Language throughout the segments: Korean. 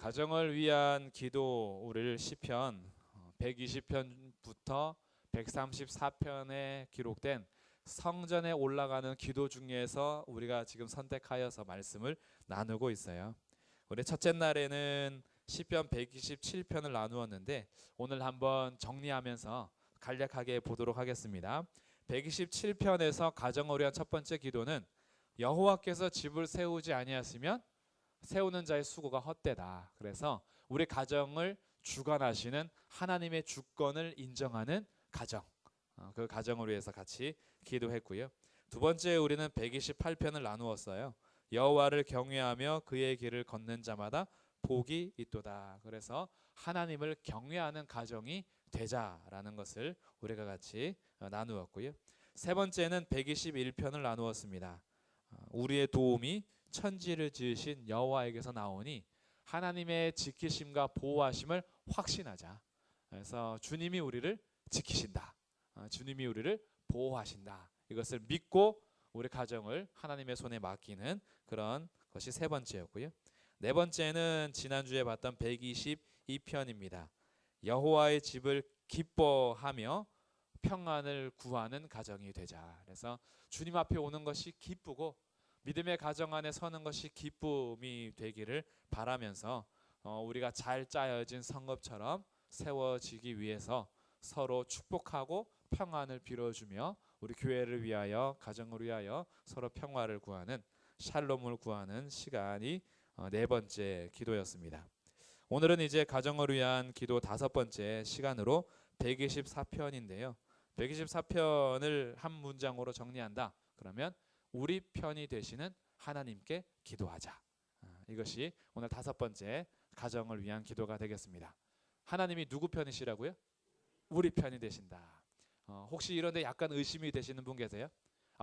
가정을 위한 기도 우리를 시편 120편부터 134편에 기록된 성전에 올라가는 기도 중에서 우리가 지금 선택하여서 말씀을 나누고 있어요. 우리 첫째 날에는 시편 127편을 나누었는데 오늘 한번 정리하면서 간략하게 보도록 하겠습니다. 127편에서 가정을 위한 첫 번째 기도는 여호와께서 집을 세우지 아니하시면 세우는 자의 수고가 헛되다. 그래서 우리 가정을 주관하시는 하나님의 주권을 인정하는 가정, 그 가정을 위해서 같이 기도했고요. 두 번째 우리는 128편을 나누었어요. 여호와를 경외하며 그의 길을 걷는 자마다 복이 있도다. 그래서 하나님을 경외하는 가정이 되자라는 것을 우리가 같이 나누었고요. 세 번째는 121편을 나누었습니다. 우리의 도움이 천지를 지으신 여호와에게서 나오니 하나님의 지키심과 보호하심을 확신하자. 그래서 주님이 우리를 지키신다. 주님이 우리를 보호하신다. 이것을 믿고 우리 가정을 하나님의 손에 맡기는 그런 것이 세 번째였고요. 네 번째는 지난주에 봤던 122편입니다. 여호와의 집을 기뻐하며 평안을 구하는 가정이 되자. 그래서 주님 앞에 오는 것이 기쁘고 믿음의 가정 안에 서는 것이 기쁨이 되기를 바라면서 우리가 잘 짜여진 성읍처럼 세워지기 위해서 서로 축복하고 평안을 빌어주며 우리 교회를 위하여 가정을 위하여 서로 평화를 구하는 샬롬을 구하는 시간이 네 번째 기도였습니다. 오늘은 이제 가정을 위한 기도 다섯 번째 시간으로 124편인데요. 124편을 한 문장으로 정리한다. 그러면 우리 편이 되시는 하나님께 기도하자. 이것이 오늘 다섯 번째 가정을 위한 기도가 되겠습니다. 하나님이 누구 편이시라고요? 우리 편이 되신다. 혹시 이런데 약간 의심이 되시는 분 계세요?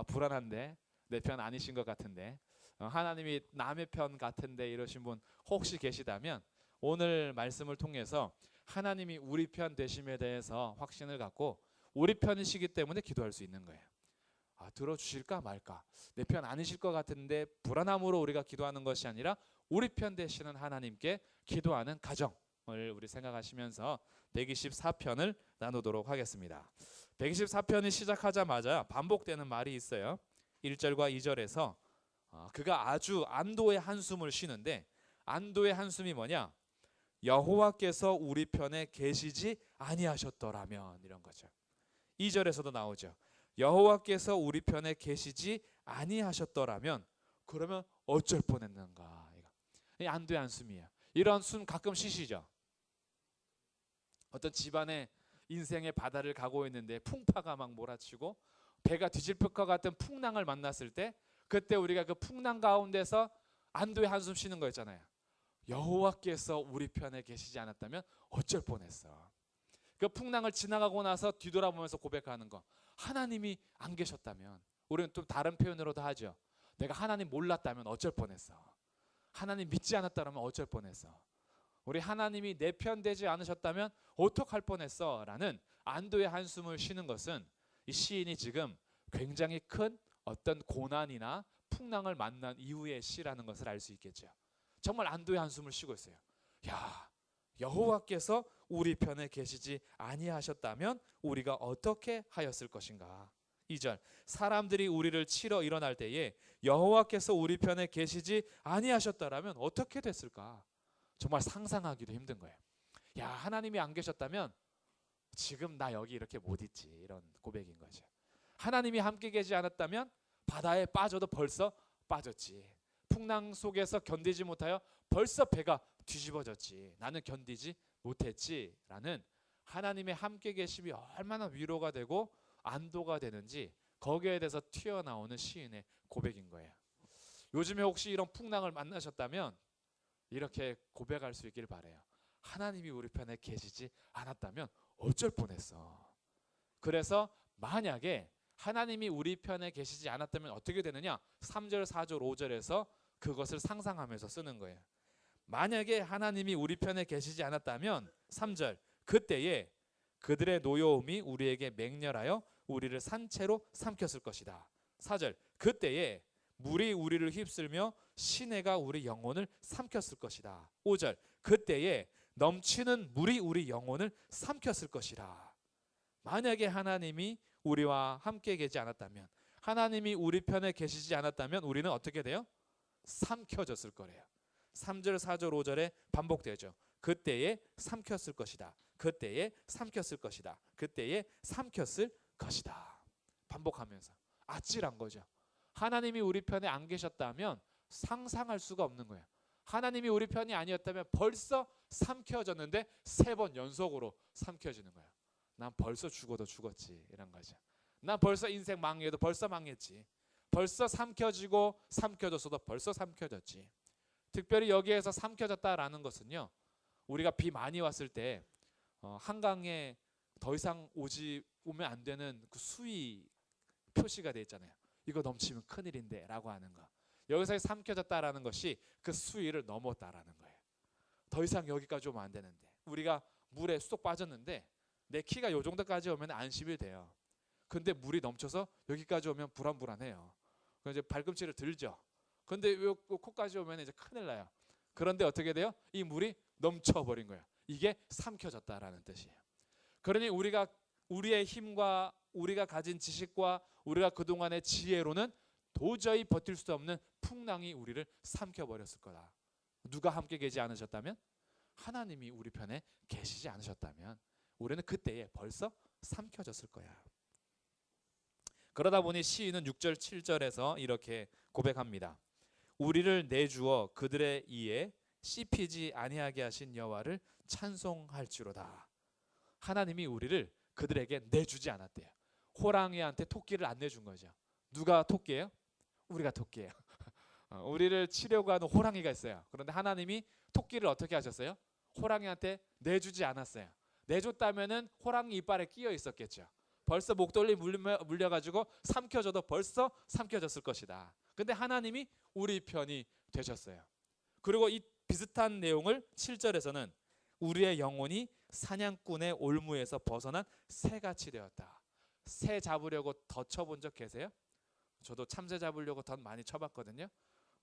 불안한데 내 편 아니신 것 같은데 하나님이 남의 편 같은데 이러신 분 혹시 계시다면 오늘 말씀을 통해서 하나님이 우리 편 되심에 대해서 확신을 갖고 우리 편이시기 때문에 기도할 수 있는 거예요. 들어주실까 말까, 내 편 아니실 것 같은데 불안함으로 우리가 기도하는 것이 아니라 우리 편 되시는 하나님께 기도하는 가정을 우리 생각하시면서 124편을 나누도록 하겠습니다. 124편이 시작하자마자 반복되는 말이 있어요. 1절과 2절에서 그가 아주 안도의 한숨을 쉬는데 안도의 한숨이 뭐냐? 여호와께서 우리 편에 계시지 아니하셨더라면, 이런 거죠. 2절에서도 나오죠. 여호와께서 우리 편에 계시지 아니하셨더라면 그러면 어쩔 뻔했는가. 이 안도의 한숨이에요. 이런 숨 가끔 쉬시죠. 어떤 집안의 인생의 바다를 가고 있는데 풍파가 막 몰아치고 배가 뒤집힐 것 같은 풍랑을 만났을 때 그때 우리가 그 풍랑 가운데서 안도의 한숨 쉬는 거 있잖아요. 여호와께서 우리 편에 계시지 않았다면 어쩔 뻔했어. 그 풍랑을 지나가고 나서 뒤돌아보면서 고백하는 거, 하나님이 안 계셨다면, 우리는 또 다른 표현으로도 하죠. 내가 하나님 몰랐다면 어쩔 뻔했어. 하나님 믿지 않았다면 어쩔 뻔했어. 우리 하나님이 내 편 되지 않으셨다면 어떡할 뻔했어 라는 안도의 한숨을 쉬는 것은 이 시인이 지금 굉장히 큰 어떤 고난이나 풍랑을 만난 이후의 시라는 것을 알 수 있겠죠. 정말 안도의 한숨을 쉬고 있어요. 여호와께서 우리 편에 계시지 아니하셨다면 우리가 어떻게 하였을 것인가. 2절, 사람들이 우리를 치러 일어날 때에 여호와께서 우리 편에 계시지 아니하셨다라면 어떻게 됐을까. 정말 상상하기도 힘든 거예요. 하나님이 안 계셨다면 지금 나 여기 이렇게 못 있지, 이런 고백인 거죠. 하나님이 함께 계시지 않았다면 바다에 빠져도 벌써 빠졌지. 풍랑 속에서 견디지 못하여 벌써 배가 뒤집어졌지. 나는 견디지 못했지 라는 하나님의 함께 계심이 얼마나 위로가 되고 안도가 되는지 거기에 대해서 튀어나오는 시인의 고백인 거예요. 요즘에 혹시 이런 풍랑을 만나셨다면 이렇게 고백할 수 있길 바라요. 하나님이 우리 편에 계시지 않았다면 어쩔 뻔했어. 그래서 만약에 하나님이 우리 편에 계시지 않았다면 어떻게 되느냐? 3절, 4절, 5절에서 그것을 상상하면서 쓰는 거예요. 만약에 하나님이 우리 편에 계시지 않았다면 3절, 그때에 그들의 노여움이 우리에게 맹렬하여 우리를 산채로 삼켰을 것이다. 4절, 그때에 물이 우리를 휩쓸며 시내가 우리 영혼을 삼켰을 것이다. 5절 그때에 넘치는 물이 우리 영혼을 삼켰을 것이라. 만약에 하나님이 우리와 함께 계시지 않았다면, 하나님이 우리 편에 계시지 않았다면 우리는 어떻게 돼요? 삼켜졌을 거래요. 3절 4절 5절에 반복되죠. 그때에 삼켰을 것이다. 그때에 삼켰을 것이다. 그때에 삼켰을 것이다. 반복하면서 아찔한 거죠. 하나님이 우리 편에 안 계셨다면 상상할 수가 없는 거예요. 하나님이 우리 편이 아니었다면 벌써 삼켜졌는데 3번 연속으로 삼켜지는 거예요. 난 벌써 죽어도 죽었지 이런 거죠. 난 벌써 인생 망해도 벌써 망했지. 벌써 삼켜지고 삼켜졌어도 벌써 삼켜졌지. 특별히 여기에서 삼켜졌다라는 것은요, 우리가 비 많이 왔을 때 한강에 더 이상 오면 안 되는 그 수위 표시가 돼 있잖아요. 이거 넘치면 큰일인데 라고 하는 거. 여기서 삼켜졌다라는 것이 그 수위를 넘었다라는 거예요. 더 이상 여기까지 오면 안 되는데, 우리가 물에 쏙 빠졌는데 내 키가 요 정도까지 오면 안심이 돼요. 근데 물이 넘쳐서 여기까지 오면 불안불안해요. 그래서 이제 발꿈치를 들죠. 근데 요 코까지 오면 이제 큰일 나요. 그런데 어떻게 돼요? 이 물이 넘쳐버린 거예요. 이게 삼켜졌다라는 뜻이에요. 그러니 우리가 우리의 힘과 우리가 가진 지식과 우리가 그동안의 지혜로는 도저히 버틸 수 없는 풍랑이 우리를 삼켜버렸을 거다. 누가 함께 계시지 않으셨다면? 하나님이 우리 편에 계시지 않으셨다면 우리는 그때에 벌써 삼켜졌을 거야. 그러다 보니 시인은 6절 7절에서 이렇게 고백합니다. 우리를 내주어 그들의 이에 씹히지 아니하게 하신 여호와를 찬송할지로다. 하나님이 우리를 그들에게 내주지 않았대요. 호랑이한테 토끼를 안 내준 거죠. 누가 토끼예요? 우리가 토끼예요. 우리를 치려고 하는 호랑이가 있어요. 그런데 하나님이 토끼를 어떻게 하셨어요? 호랑이한테 내주지 않았어요. 내줬다면은 호랑이 이빨에 끼어 있었겠죠. 벌써 목덜미 물려가지고 삼켜져도 벌써 삼켜졌을 것이다. 근데 하나님이 우리 편이 되셨어요. 그리고 이 비슷한 내용을 7절에서는 우리의 영혼이 사냥꾼의 올무에서 벗어난 새같이 되었다. 새 잡으려고 덫 쳐본 적 계세요? 저도 참새 잡으려고 덫 많이 쳐봤거든요.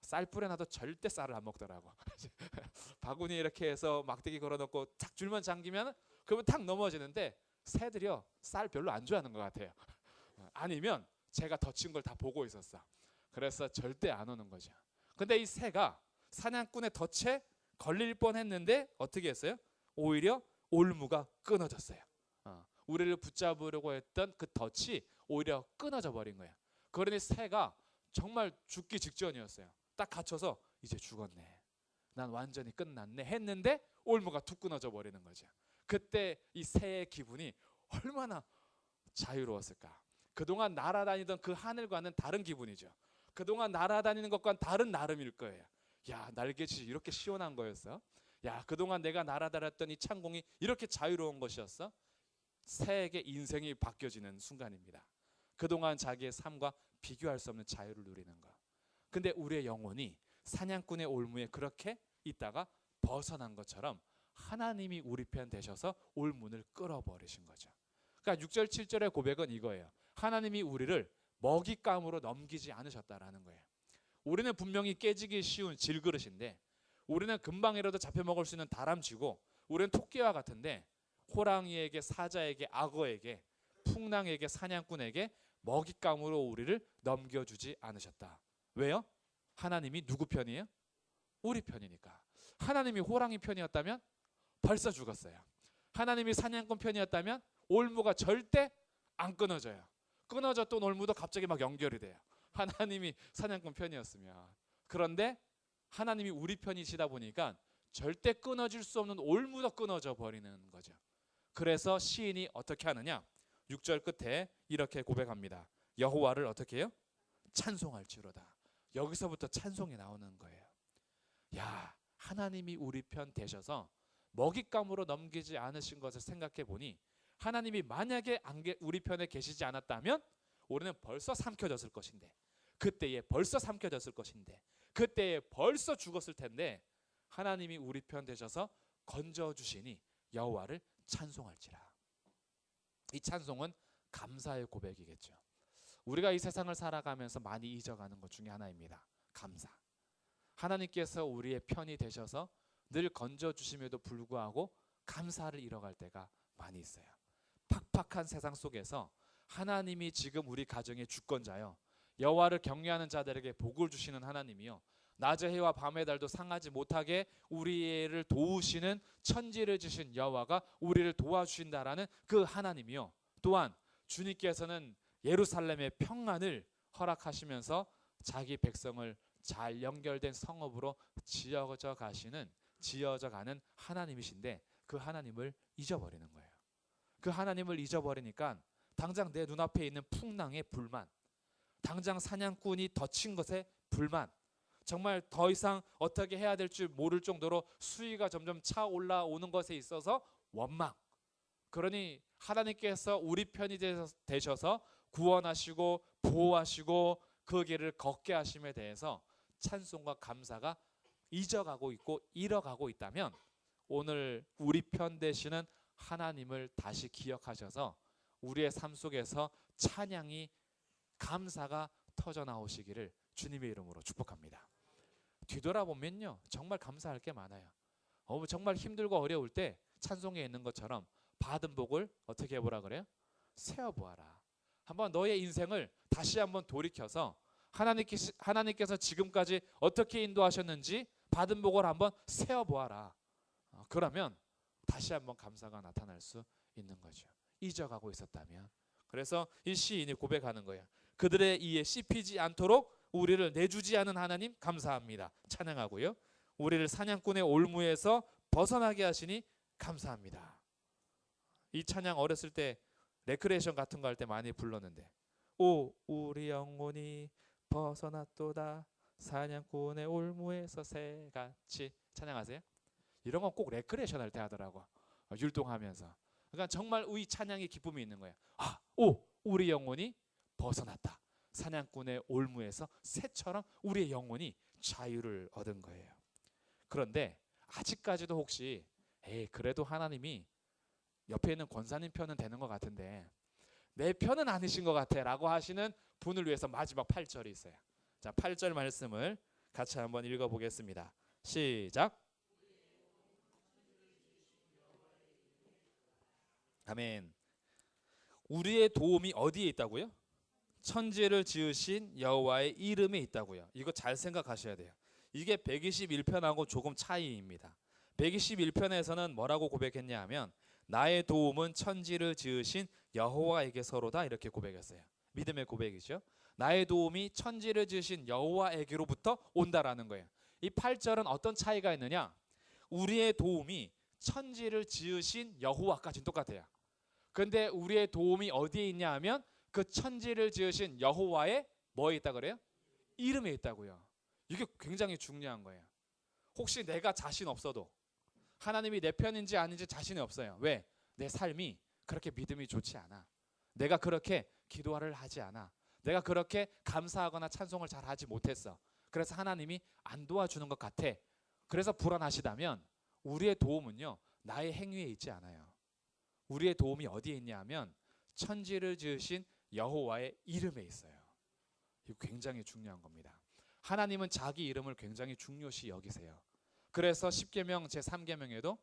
쌀 뿌려놔도 절대 쌀을 안 먹더라고. 바구니 이렇게 해서 막대기 걸어놓고 탁 줄만 잠기면 그러면 탁 넘어지는데 새들이요 쌀 별로 안 좋아하는 것 같아요. 아니면 제가 덫친 걸 다 보고 있었어. 그래서 절대 안 오는 거죠. 근데 이 새가 사냥꾼의 덫에 걸릴 뻔했는데 어떻게 했어요? 오히려 올무가 끊어졌어요. 우리를 붙잡으려고 했던 그 덫이 오히려 끊어져 버린 거예요. 그러니 새가 정말 죽기 직전이었어요. 딱 갇혀서 이제 죽었네, 난 완전히 끝났네 했는데 올무가 툭 끊어져 버리는 거죠. 그때 이 새의 기분이 얼마나 자유로웠을까. 그동안 날아다니던 그 하늘과는 다른 기분이죠. 그동안 날아다니는 것과는 다른 나름일 거예요. 야, 날개짓이 이렇게 시원한 거였어? 야, 그동안 내가 날아다녔던 이 창공이 이렇게 자유로운 것이었어? 새에게 인생이 바뀌어지는 순간입니다. 그동안 자기의 삶과 비교할 수 없는 자유를 누리는 거. 근데 우리의 영혼이 사냥꾼의 올무에 그렇게 있다가 벗어난 것처럼 하나님이 우리 편 되셔서 올문을 끌어버리신 거죠. 그러니까 6절 7절의 고백은 이거예요. 하나님이 우리를 먹잇감으로 넘기지 않으셨다라는 거예요. 우리는 분명히 깨지기 쉬운 질그릇인데, 우리는 금방이라도 잡혀 먹을 수 있는 다람쥐고, 우리는 토끼와 같은데 호랑이에게, 사자에게, 악어에게, 풍랑에게, 사냥꾼에게 먹잇감으로 우리를 넘겨주지 않으셨다. 왜요? 하나님이 누구 편이에요? 우리 편이니까. 하나님이 호랑이 편이었다면 벌써 죽었어요. 하나님이 사냥꾼 편이었다면 올무가 절대 안 끊어져요. 끊어졌던 올무도 갑자기 막 연결이 돼요. 하나님이 사냥꾼 편이었으면. 그런데 하나님이 우리 편이시다 보니까 절대 끊어질 수 없는 올무도 끊어져 버리는 거죠. 그래서 시인이 어떻게 하느냐? 6절 끝에 이렇게 고백합니다. 여호와를 어떻게 해요? 찬송할지로다. 여기서부터 찬송이 나오는 거예요. 야, 하나님이 우리 편 되셔서 먹잇감으로 넘기지 않으신 것을 생각해 보니, 하나님이 만약에 우리 편에 계시지 않았다면 우리는 벌써 삼켜졌을 것인데, 그때에 벌써 삼켜졌을 것인데, 그때에 벌써 죽었을 텐데, 하나님이 우리 편 되셔서 건져주시니 여호와를 찬송할지라. 이 찬송은 감사의 고백이겠죠. 우리가 이 세상을 살아가면서 많이 잊어가는 것 중에 하나입니다. 감사. 하나님께서 우리의 편이 되셔서 늘 건져주심에도 불구하고 감사를 잃어갈 때가 많이 있어요. 팍팍한 세상 속에서 하나님이 지금 우리 가정의 주권자요, 여호와를 경외하는 자들에게 복을 주시는 하나님이요, 낮의 해와 밤의 달도 상하지 못하게 우리를 도우시는 천지를 지신 여호와가 우리를 도와주신다라는 그 하나님이요, 또한 주님께서는 예루살렘의 평안을 허락하시면서 자기 백성을 잘 연결된 성읍으로 지어져 가는 하나님이신데, 그 하나님을 잊어버리는 거예요. 그 하나님을 잊어버리니까 당장 내 눈앞에 있는 풍랑의 불만, 당장 사냥꾼이 덧친 것에 불만, 정말 더 이상 어떻게 해야 될 줄 모를 정도로 수위가 점점 차 올라오는 것에 있어서 원망. 그러니 하나님께서 우리 편이 되셔서 구원하시고 보호하시고 그 길을 걷게 하심에 대해서 찬송과 감사가 잊어가고 있고 잃어가고 있다면, 오늘 우리 편 되시는 하나님을 다시 기억하셔서 우리의 삶 속에서 찬양이, 감사가 터져 나오시기를 주님의 이름으로 축복합니다. 뒤돌아보면요, 정말 감사할 게 많아요. 정말 힘들고 어려울 때 찬송에 있는 것처럼 받은 복을 어떻게 해보라 그래요? 세어보아라. 한번 너의 인생을 다시 한번 돌이켜서 하나님께서 지금까지 어떻게 인도하셨는지 받은 복을 한번 세어보아라. 그러면 다시 한번 감사가 나타날 수 있는 거죠. 잊어가고 있었다면. 그래서 이 시인이 고백하는 거예요. 그들의 이에 씹히지 않도록 우리를 내주지 않은 하나님 감사합니다. 찬양하고요. 우리를 사냥꾼의 올무에서 벗어나게 하시니 감사합니다. 이 찬양 어렸을 때 레크레이션 같은 거 할 때 많이 불렀는데, 오 우리 영혼이 벗어났도다 사냥꾼의 올무에서 새같이, 찬양하세요? 이런 건 꼭 레크레이션 할 때 하더라고. 율동하면서. 그러니까 정말 이 찬양의 기쁨이 있는 거예요. 오 우리 영혼이 벗어났다. 사냥꾼의 올무에서 새처럼 우리의 영혼이 자유를 얻은 거예요. 그런데 아직까지도 혹시 그래도 하나님이 옆에 있는 권사님 편은 되는 것 같은데 내 편은 아니신 것 같아 라고 하시는 분을 위해서 마지막 8절이 있어요. 자, 8절 말씀을 같이 한번 읽어보겠습니다. 시작. 아멘. 우리의 도움이 어디에 있다고요? 천지를 지으신 여호와의 이름에 있다고요. 이거 잘 생각하셔야 돼요. 이게 121편하고 조금 차이입니다. 121편에서는 뭐라고 고백했냐 하면, 나의 도움은 천지를 지으신 여호와에게서로다, 이렇게 고백했어요. 믿음의 고백이죠. 나의 도움이 천지를 지으신 여호와에게로부터 온다라는 거예요. 이 8절은 어떤 차이가 있느냐, 우리의 도움이 천지를 지으신 여호와까지는 똑같아요. 그런데 우리의 도움이 어디에 있냐 하면 그 천지를 지으신 여호와의 뭐에 있다 그래요? 이름에 있다고요. 이게 굉장히 중요한 거예요. 혹시 내가 자신 없어도, 하나님이 내 편인지 아닌지 자신이 없어요. 왜? 내 삶이 그렇게 믿음이 좋지 않아. 내가 그렇게 기도를 하지 않아. 내가 그렇게 감사하거나 찬송을 잘 하지 못했어. 그래서 하나님이 안 도와주는 것 같아. 그래서 불안하시다면 우리의 도움은요, 나의 행위에 있지 않아요. 우리의 도움이 어디에 있냐 하면 천지를 지으신 여호와의 이름에 있어요. 이거 굉장히 중요한 겁니다. 하나님은 자기 이름을 굉장히 중요시 여기세요. 그래서 10계명 제3계명에도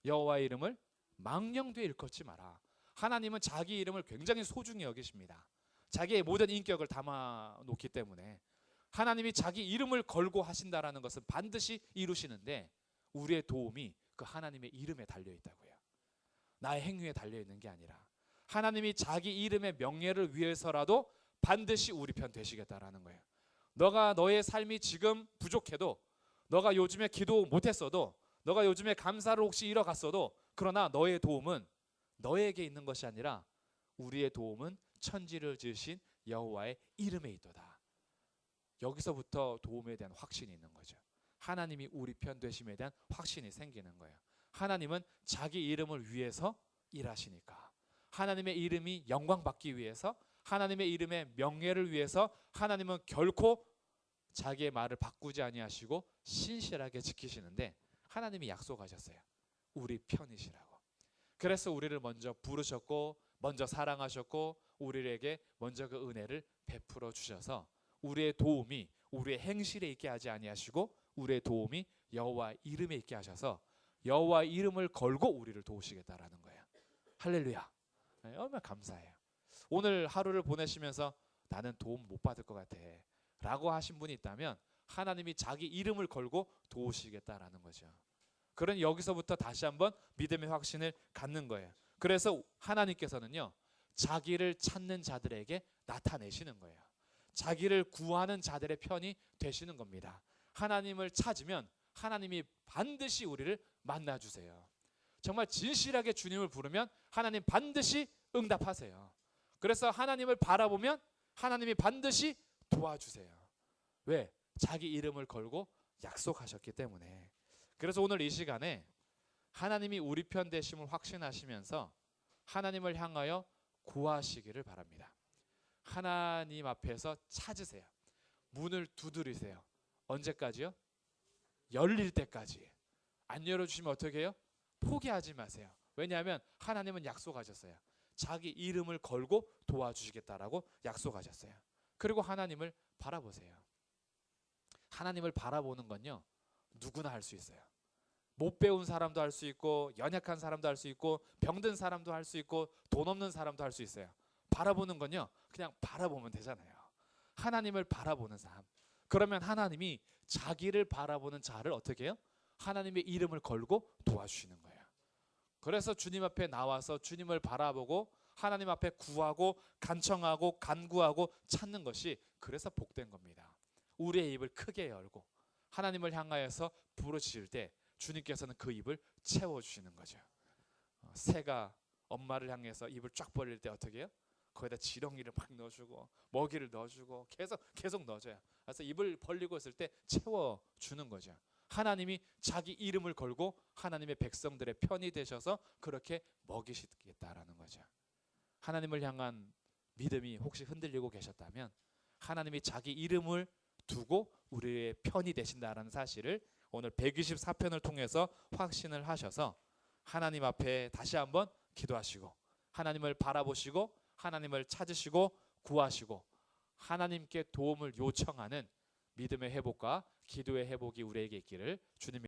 여호와의 이름을 망령되이 일컫지 마라. 하나님은 자기 이름을 굉장히 소중히 여기십니다. 자기의 모든 인격을 담아 놓기 때문에 하나님이 자기 이름을 걸고 하신다라는 것은 반드시 이루시는데, 우리의 도움이 그 하나님의 이름에 달려 있다고요. 나의 행위에 달려 있는 게 아니라 하나님이 자기 이름의 명예를 위해서라도 반드시 우리 편 되시겠다라는 거예요. 너가 너의 삶이 지금 부족해도, 너가 요즘에 기도 못했어도, 너가 요즘에 감사를 혹시 잃어갔어도, 그러나 너의 도움은 너에게 있는 것이 아니라 우리의 도움은 천지를 지으신 여호와의 이름에 있도다. 여기서부터 도움에 대한 확신이 있는 거죠. 하나님이 우리 편 되심에 대한 확신이 생기는 거예요. 하나님은 자기 이름을 위해서 일하시니까, 하나님의 이름이 영광받기 위해서, 하나님의 이름의 명예를 위해서 하나님은 결코 자기의 말을 바꾸지 아니하시고 신실하게 지키시는데, 하나님이 약속하셨어요. 우리 편이시라고. 그래서 우리를 먼저 부르셨고, 먼저 사랑하셨고, 우리에게 먼저 그 은혜를 베풀어 주셔서 우리의 도움이 우리의 행실에 있게 하지 아니하시고 우리의 도움이 여호와 이름에 있게 하셔서 여호와 이름을 걸고 우리를 도우시겠다라는 거예요. 할렐루야. 네, 얼마나 감사해요. 오늘 하루를 보내시면서 나는 도움 못 받을 것 같아 라고 하신 분이 있다면 하나님이 자기 이름을 걸고 도우시겠다라는 거죠. 그런 여기서부터 다시 한번 믿음의 확신을 갖는 거예요. 그래서 하나님께서는요, 자기를 찾는 자들에게 나타내시는 거예요. 자기를 구하는 자들의 편이 되시는 겁니다. 하나님을 찾으면 하나님이 반드시 우리를 만나주세요. 정말 진실하게 주님을 부르면 하나님 반드시 응답하세요. 그래서 하나님을 바라보면 하나님이 반드시 도와주세요. 왜? 자기 이름을 걸고 약속하셨기 때문에. 그래서 오늘 이 시간에 하나님이 우리 편 되심을 확신하시면서 하나님을 향하여 구하시기를 바랍니다. 하나님 앞에서 찾으세요. 문을 두드리세요. 언제까지요? 열릴 때까지. 안 열어주시면 어떻게 해요? 포기하지 마세요. 왜냐하면 하나님은 약속하셨어요. 자기 이름을 걸고 도와주시겠다라고 약속하셨어요. 그리고 하나님을 바라보세요. 하나님을 바라보는 건요, 누구나 할 수 있어요. 못 배운 사람도 할 수 있고 연약한 사람도 할 수 있고 병든 사람도 할 수 있고 돈 없는 사람도 할 수 있어요. 바라보는 건요, 그냥 바라보면 되잖아요. 하나님을 바라보는 삶. 그러면 하나님이 자기를 바라보는 자를 어떻게 해요? 하나님의 이름을 걸고 도와주시는 거예요. 그래서 주님 앞에 나와서 주님을 바라보고 하나님 앞에 구하고 간청하고 간구하고 찾는 것이 그래서 복된 겁니다. 우리의 입을 크게 열고 하나님을 향하여서 부르짖을 때 주님께서는 그 입을 채워주시는 거죠. 새가 엄마를 향해서 입을 쫙 벌릴 때 어떻게 해요? 거기다 지렁이를 막 넣어주고 먹이를 넣어주고 계속 넣어줘요. 그래서 입을 벌리고 있을 때 채워주는 거죠. 하나님이 자기 이름을 걸고 하나님의 백성들의 편이 되셔서 그렇게 먹이시겠다라는 거죠. 하나님을 향한 믿음이 혹시 흔들리고 계셨다면 하나님이 자기 이름을 두고 우리의 편이 되신다라는 사실을 오늘 124편을 통해서 확신을 하셔서 하나님 앞에 다시 한번 기도하시고 하나님을 바라보시고 하나님을 찾으시고 구하시고 하나님께 도움을 요청하는 믿음의 회복과 기도의 회복이 우리에게 있기를 주님의